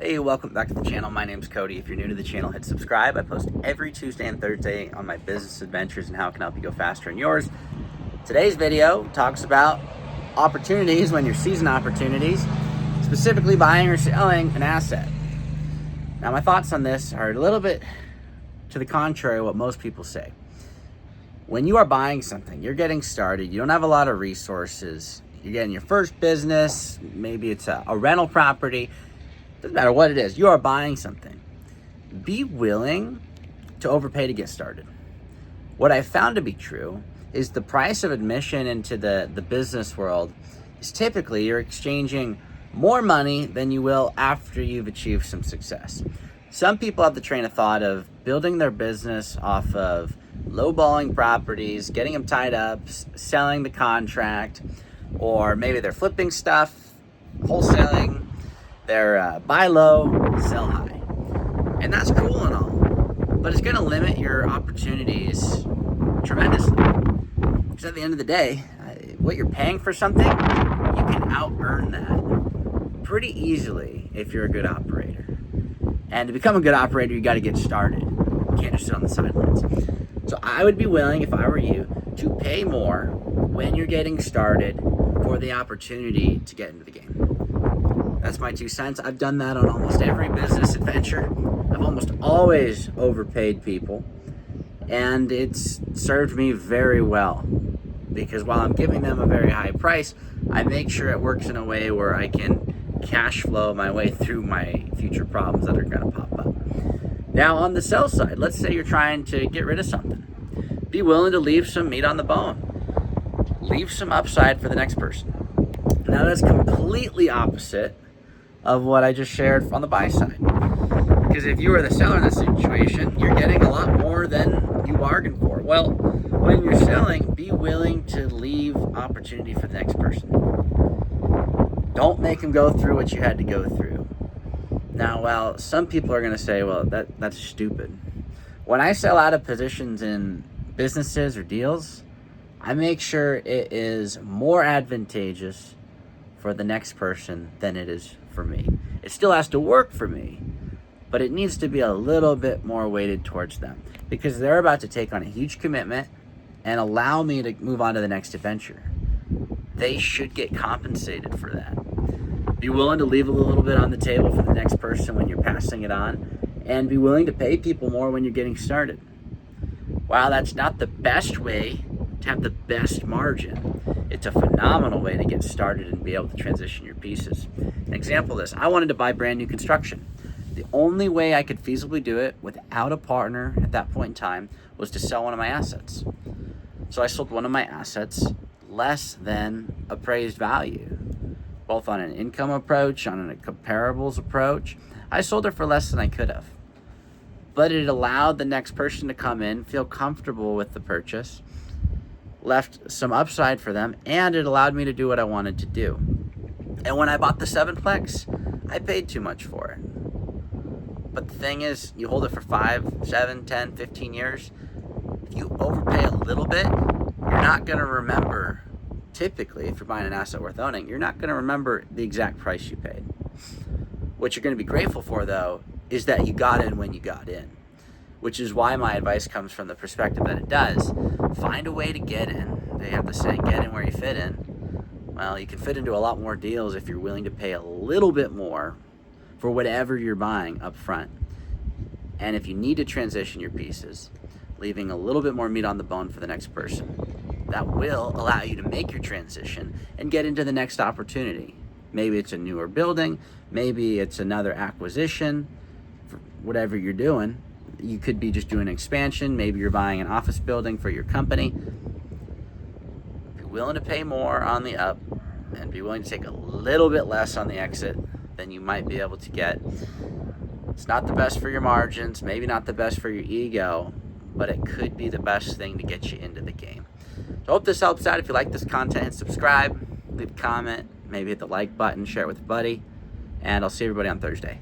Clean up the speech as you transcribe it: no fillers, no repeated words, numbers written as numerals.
Hey, welcome back to the channel. My name's Cody. If you're new to the channel, hit subscribe. I post every Tuesday and Thursday on my business adventures and how it can help you go faster in yours. Today's video talks about opportunities when you're seizing opportunities, specifically buying or selling an asset. Now, my thoughts on this are a little bit to the contrary of what most people say. When you are buying something, you're getting started, you don't have a lot of resources, you're getting your first business, maybe it's a rental property. Doesn't matter what it is, you are buying something. Be willing to overpay to get started. What I found to be true is the price of admission into the business world is typically you're exchanging more money than you will after you've achieved some success. Some people have the train of thought of building their business off of lowballing properties, getting them tied up, selling the contract, or maybe they're flipping stuff, wholesaling. They're buy low, sell high. And that's cool and all, but it's gonna limit your opportunities tremendously. Because at the end of the day, what you're paying for something, you can out-earn that pretty easily if you're a good operator. And to become a good operator, you gotta get started. You can't just sit on the sidelines. So I would be willing, if I were you, to pay more when you're getting started for the opportunity to get into the game. That's my 2 cents. I've done that on almost every business adventure. I've almost always overpaid people, and it's served me very well because while I'm giving them a very high price, I make sure it works in a way where I can cash flow my way through my future problems that are going to pop up. Now, on the sell side, let's say you're trying to get rid of something. Be willing to leave some meat on the bone. Leave some upside for the next person. Now, that's completely opposite of what I just shared on the buy side. Because if you are the seller in this situation, you're getting a lot more than you bargained for. Well, when you're selling, be willing to leave opportunity for the next person. Don't make them go through what you had to go through. Now, while some people are going to say, well, that's stupid. When I sell out of positions in businesses or deals, I make sure it is more advantageous for the next person than it is for me. It still has to work for me, but it needs to be a little bit more weighted towards them because they're about to take on a huge commitment and allow me to move on to the next adventure. They should get compensated for that. Be willing to leave a little bit on the table for the next person when you're passing it on, and be willing to pay people more when you're getting started. While that's not the best way to have the best margin, it's a phenomenal way to get started and be able to transition your pieces. An example of this, I wanted to buy brand new construction. The only way I could feasibly do it without a partner at that point in time was to sell one of my assets. So I sold one of my assets less than appraised value, both on an income approach, on a comparables approach. I sold it for less than I could have. But it allowed the next person to come in, feel comfortable with the purchase, left some upside for them, and it allowed me to do what I wanted to do. And when I bought the 7plex, I paid too much for it. But the thing is, you hold it for 5, 7, 10, 15 years. If you overpay a little bit, you're not going to remember, typically, if you're buying an asset worth owning, you're not going to remember the exact price you paid. What you're going to be grateful for, though, is that you got in when you got in, which is why my advice comes from the perspective that it does. Find a way to get in. They have the saying, get in where you fit in. Well, you can fit into a lot more deals if you're willing to pay a little bit more for whatever you're buying up front. And if you need to transition your pieces, leaving a little bit more meat on the bone for the next person, that will allow you to make your transition and get into the next opportunity. Maybe it's a newer building, maybe it's another acquisition, for whatever you're doing. You could be just doing an expansion. Maybe you're buying an office building for your company. Be willing to pay more on the up and be willing to take a little bit less on the exit than you might be able to get. It's not the best for your margins, maybe not the best for your ego, but it could be the best thing to get you into the game. So I hope this helps out. If you like this content, hit subscribe, leave a comment, maybe hit the like button, share it with a buddy, and I'll see everybody on Thursday.